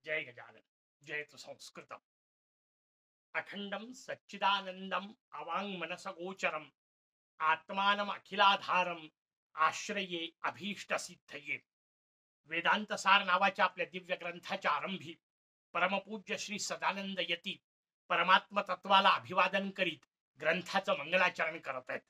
जय गजानन जयतु संस्कृतम् अखंडम सच्चिदानंदम अवांग मनस गोचरम आत्मानम अखिलाधारम आश्रये अभीष्ट सिद्धये. वेदांत सार नावाच्या आपल्या दिव्य ग्रंथाच्या आरंभी परमपूज्य श्री सदानंद यती परमात्म तत्वाला अभिवादन करीत ग्रंथाचं मंगलाचरण करत आहेत.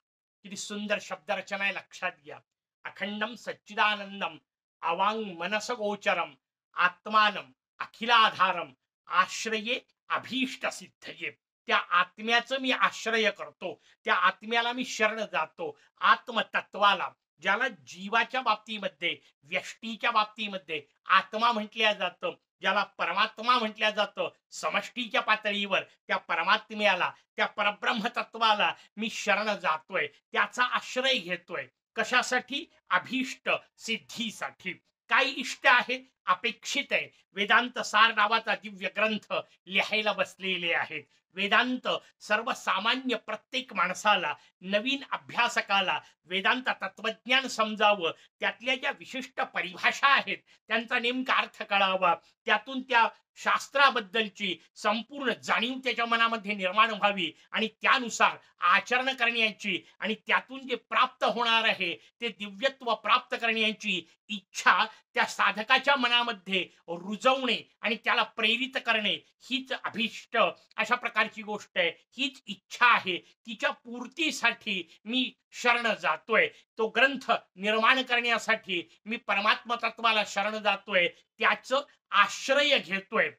किती सुंदर शब्दरचना आहे, लक्षात घ्या. अखंडम सच्चिदानंदम अवांग मनस गोचरम आत्मानम अखिलाधारम आश्रये अभीष्ट सिद्धये. त्या आत्म्याचं मी आश्रय करतो, त्या आत्म्याला मी शरण जातो, आत्मतत्वाला, ज्याला जीवाच्या बाबतीमध्ये व्यष्टीच्या बाबतीमध्ये आत्मा म्हटल्या जातं, ज्याला परमात्मा म्हटल्या जातं, समष्टीच्या पातळीवर त्या परमात्म्याला, त्या परब्रह्म तत्वाला मी शरण जातोय, त्याचा आश्रय घेतोय. कशासाठी? अभीष्ट सिद्धीसाठी. काय इष्ट आहे, अपेक्षित आहे. वेदांत सार नावाचा दिव्य ग्रंथ लिहायला बसलेले आहेत. वेदांत सर्वसामान्य प्रत्येक माणसाला, नवीन अभ्यासकाला वेदांत तत्वज्ञान समजावं, त्यातल्या ज्या विशिष्ट परिभाषा आहेत त्यांचा नेमका अर्थ कळावा, त्यातून त्या शास्त्राबद्दलची संपूर्ण जाणीव त्याच्या मनामध्ये निर्माण व्हावी आणि त्यानुसार आचरण करण्याची आणि त्यातून जे प्राप्त होणार आहे ते दिव्यत्व प्राप्त करण्याची इच्छा त्या साधकाच्या मनामध्ये रुजवणे आणि त्याला प्रेरित करणे, हीच अभिष्ट अशा प्रकारची गोष्ट आहे. हीच इच्छा आहे. तिच्या पूर्तीसाठी मी शरण जातोय. तो ग्रंथ निर्माण करण्यासाठी मी परमात्म तत्वाला शरण जातोय, त्याचं आश्रय घेतोय.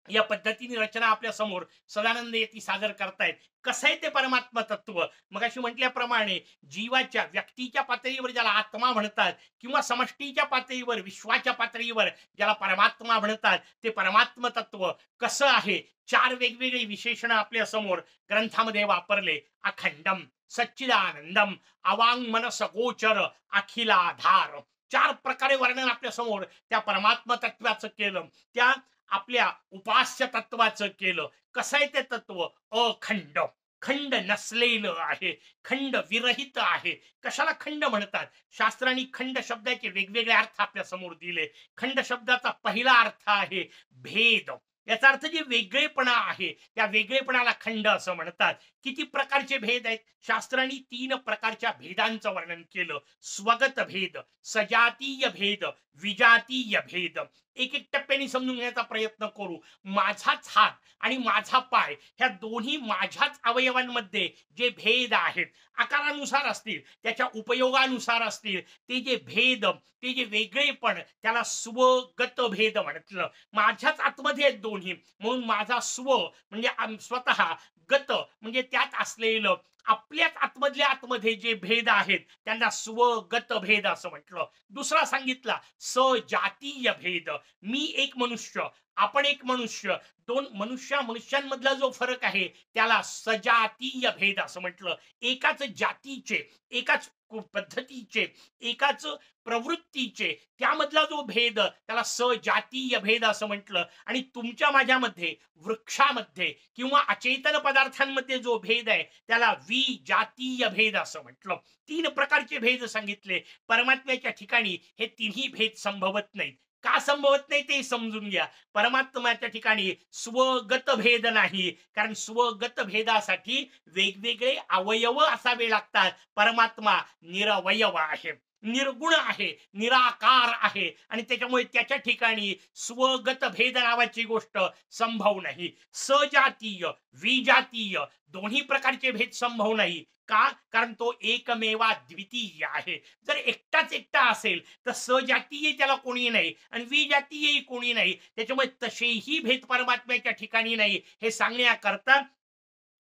या पद्धतीने रचना आपल्या समोर सदानंद येती सादर करतायत. कसं आहे ते परमात्मा तत्व? मगाशी म्हटल्याप्रमाणे जीवाच्या व्यक्तीच्या पातळीवर ज्याला आत्मा म्हणतात, किंवा समष्टीच्या पातळीवर विश्वाच्या पातळीवर ज्याला परमात्मा म्हणतात, ते परमात्म तत्व कसं आहे? चार वेगवेगळे विशेषण आपल्या समोर ग्रंथामध्ये वापरले. अखंडम, सच्चिदानंदम, अवांग मनस गोचर, अखिलाधार. चार प्रकारे वर्णन आपल्या समोर त्या परमात्मा तत्वाचं केलं, त्या आपल्या उपास्य तत्वाचं केलं. कसं आहे ते तत्व? अखंड, खंड नसलेलं आहे, खंड विरहित आहे. कशाला खंड म्हणतात? शास्त्रांनी खंड शब्दाचे वेगवेगळे अर्थ आपल्या समोर दिले. खंड शब्दाचा पहिला अर्थ आहे भेद. याचा अर्थ जे वेगळेपणा आहे त्या वेगळेपणाला खंड असं म्हणतात. किती प्रकारचे भेद आहेत? शास्त्रांनी तीन प्रकारच्या भेदांचं वर्णन केलं. स्वगत भेद, सजातीय भेद, विजातीय भेद. एक एक टप्प्याने समजून घेण्याचा प्रयत्न करू. माझाच हात आणि माझा पाय ह्या दोन्ही माझ्याच अवयवांमध्ये जे भेद आहेत, आकारानुसार असतील, त्याच्या उपयोगानुसार असतील, ते जे भेद, ते जे वेगळेपण, त्याला स्वगत भेद म्हटलं. माझ्याच आतमध्ये आहेत दोन्ही, म्हणून माझा स्व म्हणजे स्वतः, गत म्हणजे त्यात असलेलं, आपल्याच आतमधल्या आतमध्ये जे भेद आहेत त्यांना स्वगत भेद असं म्हटलं. दुसरा सांगितला सजातीय भेद. मी एक मनुष्य, आपण एक मनुष्य, दोन मनुष्यांमधला जो फरक आहे त्याला सजातीय भेद असं म्हटलं. एकाच जातीचे, एकाच पद्धतीचे, एकाच प्रवृत्तीचे, त्यामधला जो भेद त्याला सजातीय भेद असं म्हटलं. आणि तुमच्या माझ्यामध्ये, वृक्षामध्ये किंवा अचेतन पदार्थांमध्ये जो भेद आहे त्याला विजातीय भेद असं म्हटलं. तीन प्रकारचे भेद सांगितले. परमात्म्याच्या ठिकाणी हे तिन्ही भेद संभवत नाहीत. का संभवत नाही ते समजून घ्या. परमात्म्याच्या ठिकाणी स्वगत भेद नाही, कारण स्वगत भेदासाठी वेगवेगळे अवयव असावे लागतात. परमात्मा निरवयव आहे, निर्गुण आहे, निराकार आहे, आणि त्याच्यामुळे त्याच्या ठिकाणी स्वगत भेद नावाची गोष्ट संभव नाही. सजातीय, विजातीय दोन्ही प्रकारचे भेद संभव नाही. का? कारण तो एकमेवा द्वितीय आहे. जर एकटाच एकटा असेल तर सजातीय त्याला कोणी नाही आणि विजातीयही कोणी नाही. त्याच्यामुळे तसेही भेद परमात्म्याच्या ठिकाणी नाही हे सांगण्याकरता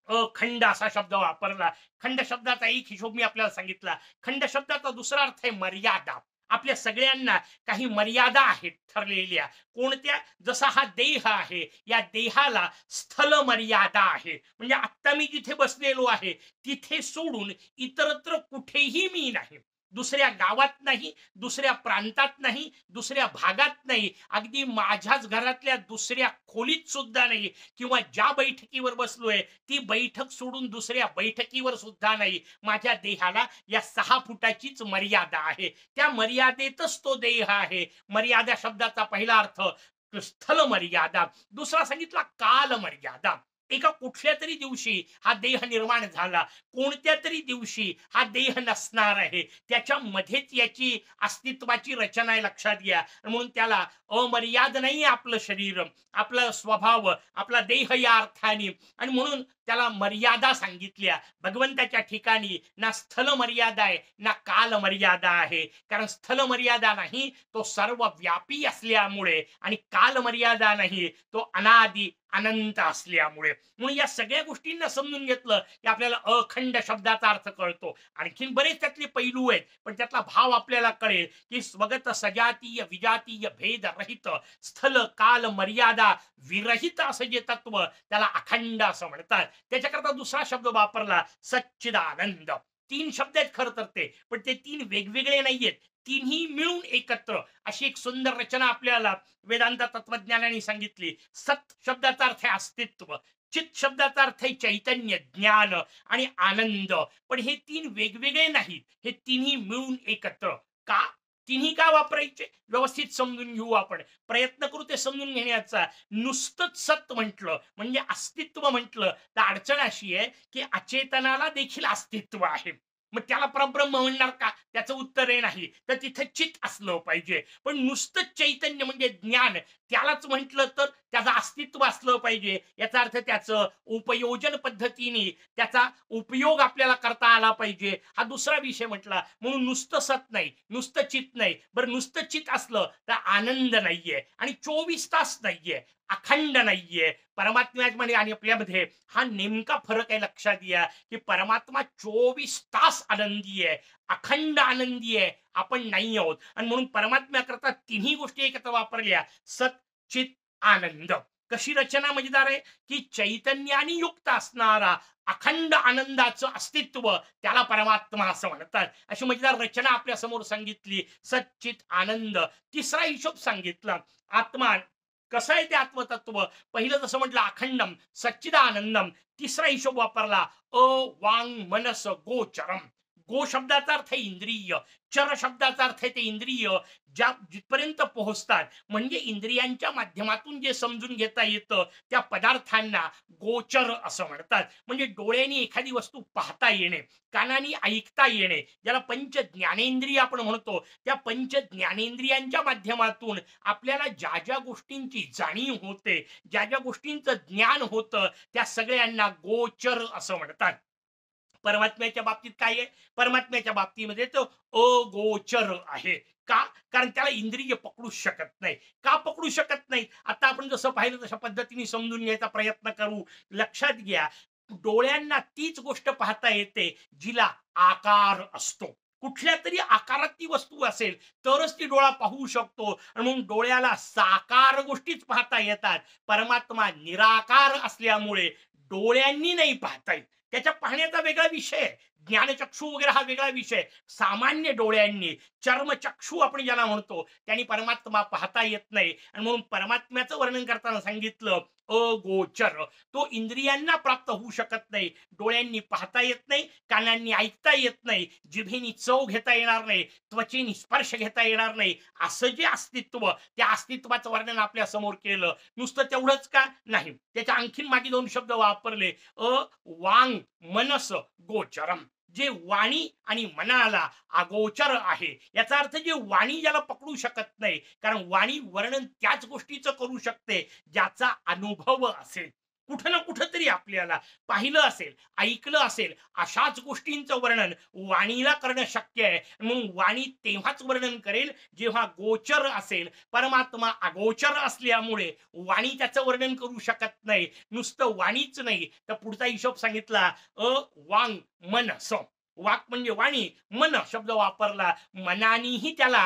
अखंड असा शब्द वापरला. खंड शब्दाचा एक हिशोब मी आपल्याला सांगितला. खंड शब्दाचा दुसरा अर्थ आहे मर्यादा. आपल्या सगळ्यांना काही मर्यादा आहेत ठरलेल्या. कोणत्या? जसा हा देह आहे, या देहाला स्थल मर्यादा आहे. म्हणजे आता मी जिथे बसलेलो आहे तिथे सोडून इतरत्र कुठेही मी नाही. दुसऱ्या गावात नाही, दुसऱ्या प्रांतात नाही, दुसऱ्या भागात नाही, अगदी माझ्याच घरातल्या दुसऱ्या खोलीत सुद्धा नाही, किंवा ज्या बैठकीवर बसलोय ती बैठक सोडून दुसऱ्या बैठकीवर सुद्धा नाही. माझ्या देहाला या 6 फुटाचीच मर्यादा आहे. त्या मर्यादेतच तो देह आहे. मर्यादा शब्दाचा पहिला अर्थ स्थल मर्यादा, दुसरा सांगितला काल मर्यादा. एका कुठल्या तरी दिवशी हा देह निर्माण झाला, कोणत्या तरी दिवशी हा देह नसणार आहे, त्याच्यामध्येच याची अस्तित्वाची रचना आहे, लक्षात घ्या. म्हणून त्याला अमर्याद नाही आपलं शरीर, आपला स्वभाव, आपला देह या अर्थाने. आणि म्हणून त्याला मर्यादा सांगितल्या. भगवंताच्या ठिकाणी ना स्थल मर्यादा आहे ना काल मर्यादा आहे. कारण स्थल मर्यादा नाही, तो सर्व व्यापी असल्यामुळे, आणि काल मर्यादा नाही, तो अनादि अनंत असल्यामुळे. म्हणून या सगळ्या गोष्टींना समजून घेतलं की आपल्याला अखंड शब्दाचा अर्थ कळतो. आणखीन बरेच त्यातले पैलू आहेत, पण त्यातला भाव आपल्याला कळेल की स्वगत सजातीय विजातीय भेद रहित, स्थल काल मर्यादा विरहित असं जे तत्व, त्याला अखंड असं म्हणतात. त्याच्याकरता दुसरा शब्द वापरला सच्चिदानंद. तीन शब्द आहेत खरं तर ते, पण ते तीन वेगवेगळे नाहीयेत, तिन्ही मिळून एकत्र अशी एक सुंदर रचना आपल्याला वेदांत तत्वज्ञानाने सांगितली. सत शब्दाचा अर्थ आहे अस्तित्व, चित शब्दाचा अर्थ आहे चैतन्य, ज्ञान आणि आनंद. पण हे तीन वेगवेगळे नाहीत, हे तिन्ही मिळून एकत्र. का तिन्ही का वापरायचे, व्यवस्थित समजून घेऊ आपण, प्रयत्न करू ते समजून घेण्याचा. नुसतंच सत म्हटलं म्हणजे अस्तित्व म्हटलं तर अडचण अशी आहे की अचेतनाला देखील अस्तित्व आहे. मग त्याला परब्रह्म म्हणणार का, त्याचं उत्तर आहे नाही. तर तिथे चित असलं पाहिजे. पण नुसतं चैतन्य म्हणजे ज्ञान, त्यालाच म्हटलं तर त्याचं अस्तित्व असलं पाहिजे. याचा अर्थ त्याचं उपयोजन पद्धतीने त्याचा उपयोग आपल्याला करता आला पाहिजे, हा दुसरा विषय म्हटला. म्हणून नुसतं सत नाही, नुसतं चित नाही. बरं नुसतं चित असलं तर आनंद नाहीये आणि 24 तास नाहीये, अखंड नाहीये. परमात्म्यामध्ये आणि आपल्यामध्ये हा नेमका फरक आहे, लक्षात घ्या. की परमात्मा 24 तास आनंदी आहे, अखंड आनंदी आहे, आपण नाही आहोत. आणि म्हणून परमात्म्याकरता तिन्ही गोष्टी एकत्र वापरल्या, सत चित आनंद. कशी रचना मजेदार आहे की चैतन्याने युक्त असणारा अखंड आनंदाचं अस्तित्व, त्याला परमात्मा असं म्हणतात. अशी मजेदार रचना आपल्या समोर सांगितली, सच्चित आनंद. तिसरा हिशोब सांगितला, आत्मा कसं आहे ते आत्मतत्व. पहिलं जसं म्हटलं अखंडम सच्चिदानंदम, तिसरा हिशोब वापरला वांग मनस गोचरम. गो शब्दाचा अर्थ आहे इंद्रिय, चर शब्दाचा अर्थ आहे ते इंद्रिय ज्या जिथपर्यंत पोहोचतात, म्हणजे इंद्रियांच्या माध्यमातून जे समजून घेता येतं त्या पदार्थांना गोचर असं म्हणतात. म्हणजे डोळ्यांनी एखादी वस्तू पाहता येणे, कानाने ऐकता येणे, ज्याला पंच ज्ञानेंद्रिय आपण म्हणतो, त्या पंच ज्ञानेंद्रियांच्या माध्यमातून आपल्याला ज्या ज्या गोष्टींची जाणीव होते, ज्या ज्या गोष्टींचं ज्ञान होतं, त्या सगळ्यांना गोचर असं म्हणतात. परमात्म्याच्या बाबतीत काय आहे, परमात्म्याच्या बाबतीमध्ये तो अगोचर आहे. का, कारण त्याला इंद्रिय पकडू शकत नाही. का पकडू शकत नाही, आता आपण जसं पाहिलं तशा पद्धतीने समजून घ्यायचा प्रयत्न करू. लक्षात घ्या, डोळ्यांना तीच गोष्ट पाहता येते जिला आकार असतो. कुठल्या तरी आकारात ती वस्तू असेल तरच ती डोळा पाहू शकतो, आणि म्हणून डोळ्याला साकार गोष्टीच पाहता येतात. परमात्मा निराकार असल्यामुळे डोळ्यांनी नाही पाहता येत, त्याच्या पाहण्याचा वेगळा विषय आहे. ज्ञानचक्षू वगैरे हा वेगळा विषय. सामान्य डोळ्यांनी, चर्मचक्षू आपण ज्याला म्हणतो, त्यांनी परमात्मा पाहता येत नाही. आणि म्हणून परमात्म्याचं वर्णन करताना सांगितलं अगोचर. तो इंद्रियांना प्राप्त होऊ शकत नाही, डोळ्यांनी पाहता येत नाही, कानांनी ऐकता येत नाही, जिभेनी चव घेता येणार नाही, त्वचेनी स्पर्श घेता येणार नाही. असं जे अस्तित्व, त्या अस्तित्वाचं वर्णन आपल्या समोर केलं. नुसतं तेवढंच का नाही, त्याच्या आणखीन मागे दोन शब्द वापरले, वांग मनस गोचरम. जे वाणी आणि मनाला अगोचर आहे, याचा अर्थ जे वाणी ज्याला पकडू शकत नाही, कारण वाणी वर्णन त्याच गोष्टीचं करू शकते ज्याचा अनुभव असेल. कुठं ना कुठं तरी आपल्याला पाहिलं असेल, ऐकलं असेल, अशाच गोष्टींचं वर्णन वाणीला करणं शक्य आहे. म्हणून वाणी तेव्हाच वर्णन करेल जेव्हा गोचर असेल. परमात्मा अगोचर असल्यामुळे वाणी त्याचं वर्णन करू शकत नाही. नुसतं वाणीच नाही, तर पुढचा हिशोब सांगितला वांग मनस. वाक म्हणजे वाणी, मन शब्द वापरला. मनानेही त्याला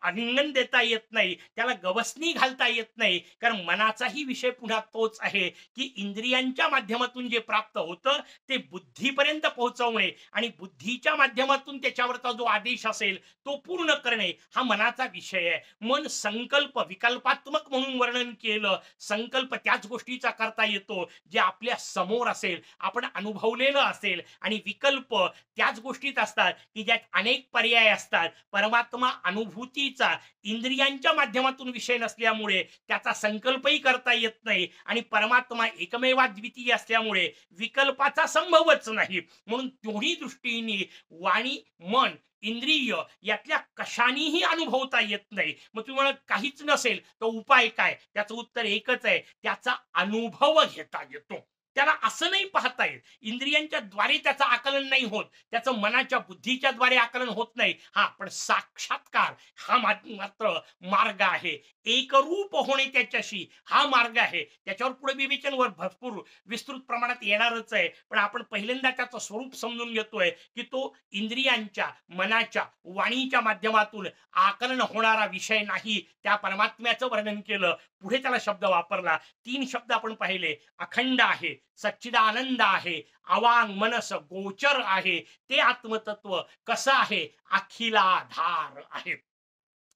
आलिंगन देता येत नाही, त्याला गवसणी घालता येत नाही, कारण मनाचाही विषय पुन्हा तोच आहे की इंद्रियांच्या माध्यमातून जे प्राप्त होतं ते बुद्धीपर्यंत पोहोचवणे, आणि बुद्धीच्या माध्यमातून त्याच्यावरचा जो आदेश असेल तो पूर्ण करणे, हा मनाचा विषय आहे. मन संकल्प विकल्पात्मक म्हणून वर्णन केलं. संकल्प त्याच गोष्टीचा करता येतो जे आपल्या समोर असेल, आपण अनुभवलेलं असेल, आणि विकल्प त्या बऱ्याच गोष्टीत असतात की ज्यात अनेक पर्याय असतात. परमात्मा अनुभूतीचा इंद्रियांच्या माध्यमातून विषय नसल्यामुळे त्याचा संकल्पही करता येत नाही आणि परमात्मा एकमेवाद्वितीय असल्यामुळे विकल्पाचा संभवच नाही. म्हणून दोन्ही दृष्टीने वाणी मन इंद्रिय यातल्या कशानेही अनुभवता येत नाही. मग तुम्ही म्हणा काहीच नसेल तर उपाय काय? त्याचं उत्तर एकच आहे, त्याचा अनुभव घेता येतो. त्याला असं नाही पाहता येत, इंद्रियांच्या द्वारे त्याचं आकलन नाही होत, त्याचं मनाच्या बुद्धीच्या द्वारे आकलन होत नाही. हा पण साक्षात्कार हा मात्र मार्ग आहे. एकरूप होणे त्याच्याशी हा मार्ग आहे. त्याच्यावर पुढे विवेचनवर भरपूर विस्तृत प्रमाणात येणारच आहे. पण आपण पहिल्यांदा त्याचं स्वरूप समजून घेतोय की तो इंद्रियांच्या मनाच्या वाणीच्या माध्यमातून आकलन होणारा विषय नाही. त्या परमात्म्याचं वर्णन केलं. पुढे त्याला शब्द वापरला. 3 शब्द आपण पाहिले. अखंड आहे, सच्चिदानंद आहे, अवांग मनस गोचर आहे. ते आत्मतत्व कसं आहे? अखिलाधार आहे.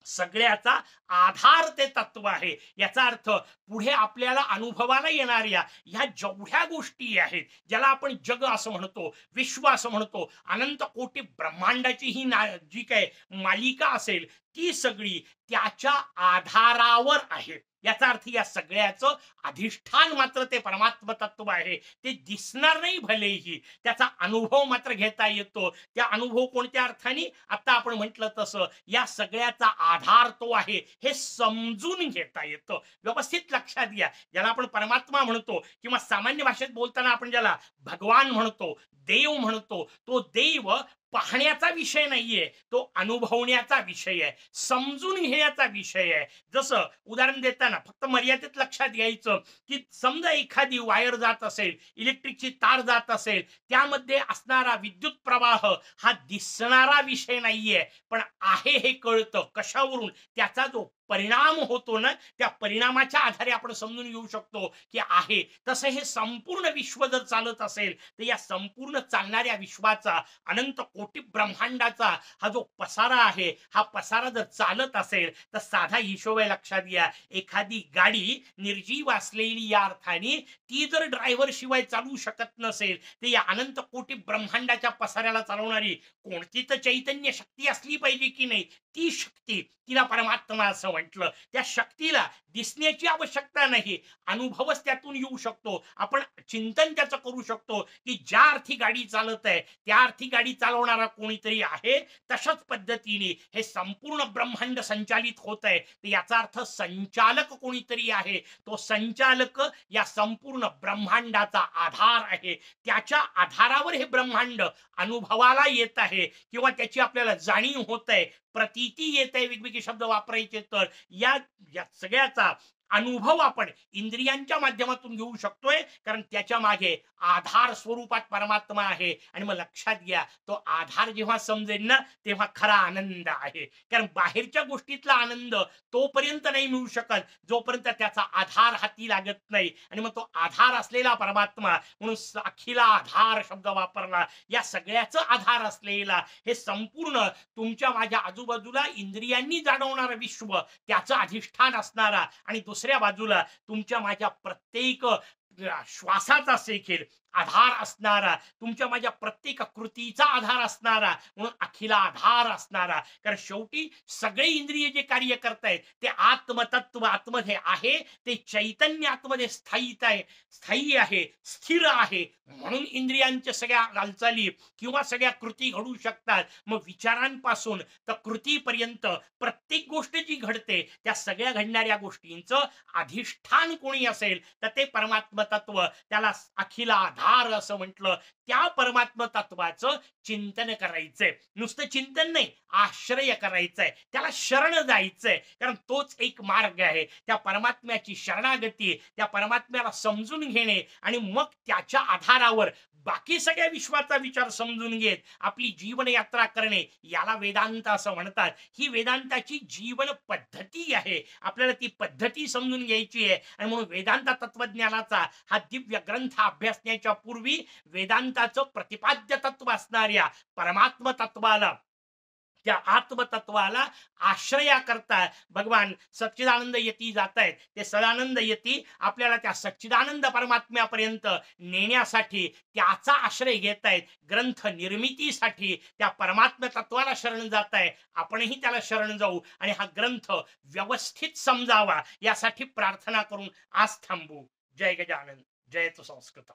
सगळ्याचा आधार ते तत्व आहे. याचा अर्थ पुढे आपल्याला अनुभवाला येणाऱ्या ह्या जेवढ्या गोष्टी आहेत, ज्याला आपण जग असं म्हणतो, विश्व असं म्हणतो, अनंत कोटी ब्रह्मांडाची ही जी काय मालिका असेल, ती सगळी त्याच्या आधारावर आहे. याचा अर्थ या सगळ्याचं अधिष्ठान मात्र ते परमात्म तत्व आहे. ते दिसणार नाही भलेही, त्याचा अनुभव मात्र घेता येतो. त्या अनुभव कोणत्या अर्थाने? आता आपण म्हटलं तसं या सगळ्याचा आधार तो आहे हे समजून घेता येतं. व्यवस्थित लक्षात घ्या, ज्याला आपण परमात्मा म्हणतो किंवा सामान्य भाषेत बोलताना आपण ज्याला भगवान म्हणतो, देव म्हणतो, तो देव पाहण्याचा विषय नाहीये, तो अनुभवण्याचा विषय आहे, समजून घेण्याचा विषय आहे. जसं उदाहरण देताना फक्त मर्यादित लक्षात घ्यायचं की समजा एखादी वायर जात असेल, इलेक्ट्रिकची तार जात असेल, त्यामध्ये असणारा विद्युत प्रवाह हा दिसणारा विषय नाहीये, पण आहे हे कळतं. कशावरून? त्याचा जो परिणाम होतो ना, त्या परिणामाच्या आधारे आपण समजून घेऊ शकतो की आहे. तसं हे संपूर्ण विश्व जर चालत असेल तर या संपूर्ण चालणाऱ्या विश्वाचा, अनंत कोटी ब्रह्मांडाचा हा जो पसारा आहे, हा पसारा जर चालत असेल तर साधा हिशोब आहे. लक्षात घ्या, एखादी गाडी निर्जीव असलेली या अर्थाने ती जर ड्रायव्हर शिवाय चालू शकत नसेल तर या अनंत कोटी ब्रह्मांडाच्या पसाऱ्याला चालवणारी कोणती तर चैतन्य शक्ती असली पाहिजे की नाही? ती शक्ती, तिला परमात्मा असं म्हटलं. त्या शक्तीला दिसण्याची आवश्यकता नाही, अनुभवच त्यातून येऊ शकतो. आपण चिंतन त्याचं करू शकतो की ज्या अर्थी गाडी चालत आहे त्या अर्थी गाडी चालवणारा कोणीतरी आहे. तशाच पद्धतीने हे संपूर्ण ब्रह्मांड संचालित होत आहे, तर याचा अर्थ संचालक कोणीतरी आहे. तो संचालक या संपूर्ण ब्रह्मांडाचा आधार आहे. त्याच्या आधारावर हे ब्रह्मांड अनुभवाला येत आहे किंवा त्याची आपल्याला जाणीव होत आहे, प्रतीती येत आहे. वेगवेगळे शब्द वापरायचे तर या सगळ्याचा अनुभव आपण इंद्रियांच्या माध्यमातून घेऊ शकतोय, कारण त्याच्या मागे आधार स्वरूपात परमात्मा आहे. आणि मग लक्षात घ्या, तो आधार जेव्हा समजेल ना तेव्हा खरा आनंद आहे. कारण बाहेरच्या गोष्टीतला आनंद तोपर्यंत नाही मिळू शकत जोपर्यंत त्याचा आधार हाती लागत नाही. आणि मग तो आधार असलेला परमात्मा, म्हणून अखिला आधार शब्द वापरला. या सगळ्याचं आधार असलेला हे संपूर्ण तुमच्या माझ्या आजूबाजूला इंद्रियांनी जाणवणारा विश्व, त्याचं अधिष्ठान असणारा, आणि दुसऱ्या बाजूला तुमच्या माझ्या प्रत्येक श्वासाचा देखील आधार असणारा, तुमच्या माझ्या प्रत्येक कृतीचा आधार असणारा, म्हणून अखिला आधार असणारा. कारण शेवटी सगळे इंद्रिय जे कार्य करतायत ते आत्मतत्व आतमध्ये आहे, ते चैतन्य आतमध्ये स्थायी आहे, स्थिर आहे. म्हणून इंद्रियांच्या सगळ्या हालचाली किंवा सगळ्या कृती घडू शकतात. मग विचारांपासून तर कृतीपर्यंत प्रत्येक गोष्ट जी घडते त्या सगळ्या घडणाऱ्या गोष्टींचं अधिष्ठान कोणी असेल तर ते परमात्म तत्व, त्याला अखिला आधार असं म्हटलं. त्या परमात्म तत्वाचं चिंतन करायचंय. नुसतं चिंतन नाही, आश्रय करायचंय, त्याला शरण जायचंय. कारण तोच एक मार्ग आहे. त्या परमात्म्याची शरणागती, त्या परमात्म्याला समजून घेणे आणि मग त्याच्या आधारावर बाकी सगळ्या विश्वाचा विचार समजून घेत आपली जीवन यात्रा करणे, याला वेदांत असं म्हणतात. ही वेदांताची जीवन पद्धती आहे. आपल्याला ती पद्धती समजून घ्यायची आहे. आणि म्हणून वेदांत तत्वज्ञानाचा हा दिव्य ग्रंथ अभ्यासण्याच्या पूर्वी वेदांताचं प्रतिपाद्य तत्व असणाऱ्या परमात्म तत्वाला त्या आत्मतत्वाला आश्रया करता भगवान सच्चिदानंद यती जात आहेत. ते सदानंद यती आपल्याला त्या सच्चिदानंद परमात्म्यापर्यंत नेण्यासाठी त्याचा आश्रय घेत आहेत. ग्रंथ निर्मितीसाठी त्या परमात्म तत्वाला शरण जात आहे. आपणही त्याला शरण जाऊ आणि हा ग्रंथ व्यवस्थित समजावा यासाठी प्रार्थना करून आज थांबू. जय गजानन, जय तो संस्कृत.